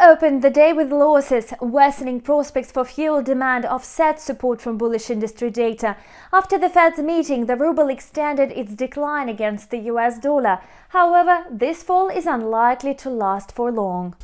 opened the day with losses. Worsening prospects for fuel demand offset support from bullish industry data. After the Fed's meeting, the ruble extended its decline against the US dollar. However, this fall is unlikely to last for long.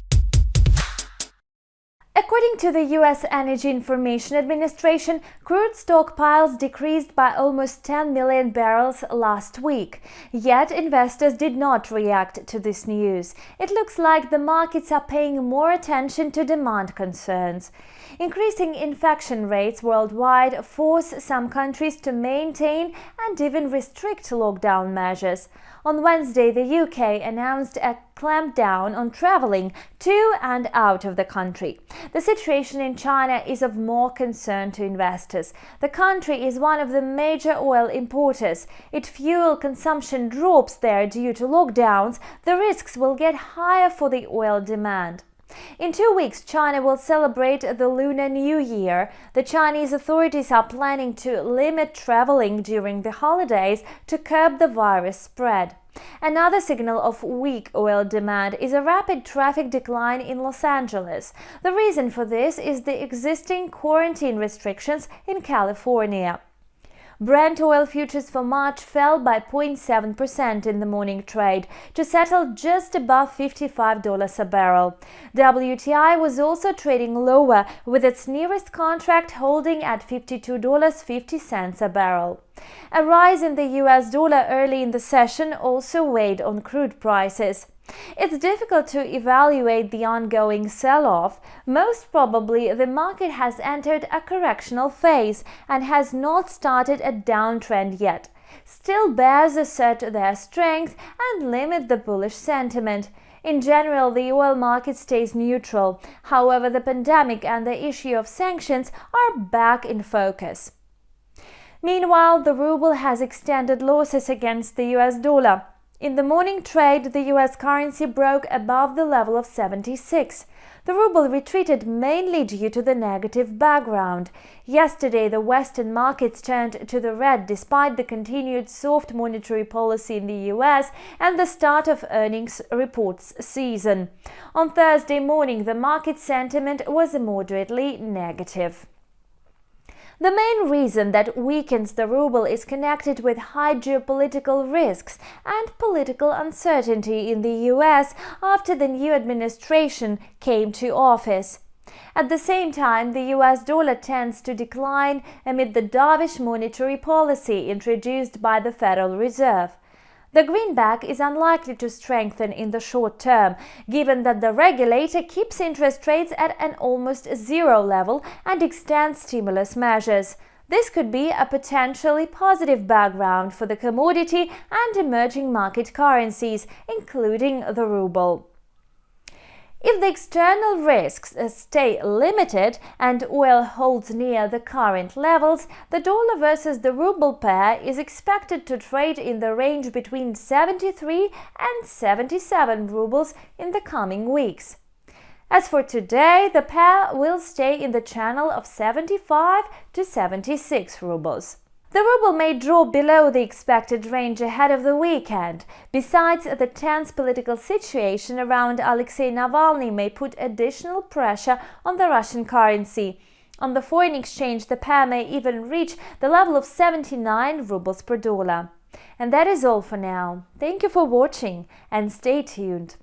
According to the U.S. Energy Information Administration, crude stockpiles decreased by almost 10 million barrels last week. Yet investors did not react to this news. It looks like the markets are paying more attention to demand concerns. Increasing infection rates worldwide force some countries to maintain and even restrict lockdown measures. On Wednesday, the UK announced a clampdown on traveling to and out of the country. The situation in China is of more concern to investors. The country is one of the major oil importers. If fuel consumption drops there due to lockdowns, the risks will get higher for the oil demand. In 2 weeks, China will celebrate the Lunar New Year. The Chinese authorities are planning to limit traveling during the holidays to curb the virus spread. Another signal of weak oil demand is a rapid traffic decline in Los Angeles. The reason for this is the existing quarantine restrictions in California. Brent oil futures for March fell by 0.7% in the morning trade to settle just above $55 a barrel. WTI was also trading lower, with its nearest contract holding at $52.50 a barrel. A rise in the US dollar early in the session also weighed on crude prices. It's difficult to evaluate the ongoing sell-off. Most probably, the market has entered a correctional phase and has not started a downtrend yet. Still, bears assert their strength and limit the bullish sentiment. In general, the oil market stays neutral. However, the pandemic and the issue of sanctions are back in focus. Meanwhile, the ruble has extended losses against the US dollar. In the morning trade, the US currency broke above the level of 76. The ruble retreated mainly due to the negative background. Yesterday, the Western markets turned to the red despite the continued soft monetary policy in the US and the start of earnings reports season. On Thursday morning, the market sentiment was moderately negative. The main reason that weakens the ruble is connected with high geopolitical risks and political uncertainty in the US after the new administration came to office. At the same time, the US dollar tends to decline amid the dovish monetary policy introduced by the Federal Reserve. The greenback is unlikely to strengthen in the short term, given that the regulator keeps interest rates at an almost zero level and extends stimulus measures. This could be a potentially positive background for the commodity and emerging market currencies, including the ruble. If the external risks stay limited and oil holds near the current levels, the dollar versus the ruble pair is expected to trade in the range between 73 and 77 rubles in the coming weeks. As for today, the pair will stay in the channel of 75 to 76 rubles. The ruble may drop below the expected range ahead of the weekend. Besides, the tense political situation around Alexei Navalny may put additional pressure on the Russian currency. On the foreign exchange, the pair may even reach the level of 79 rubles per dollar. And that is all for now. Thank you for watching and stay tuned.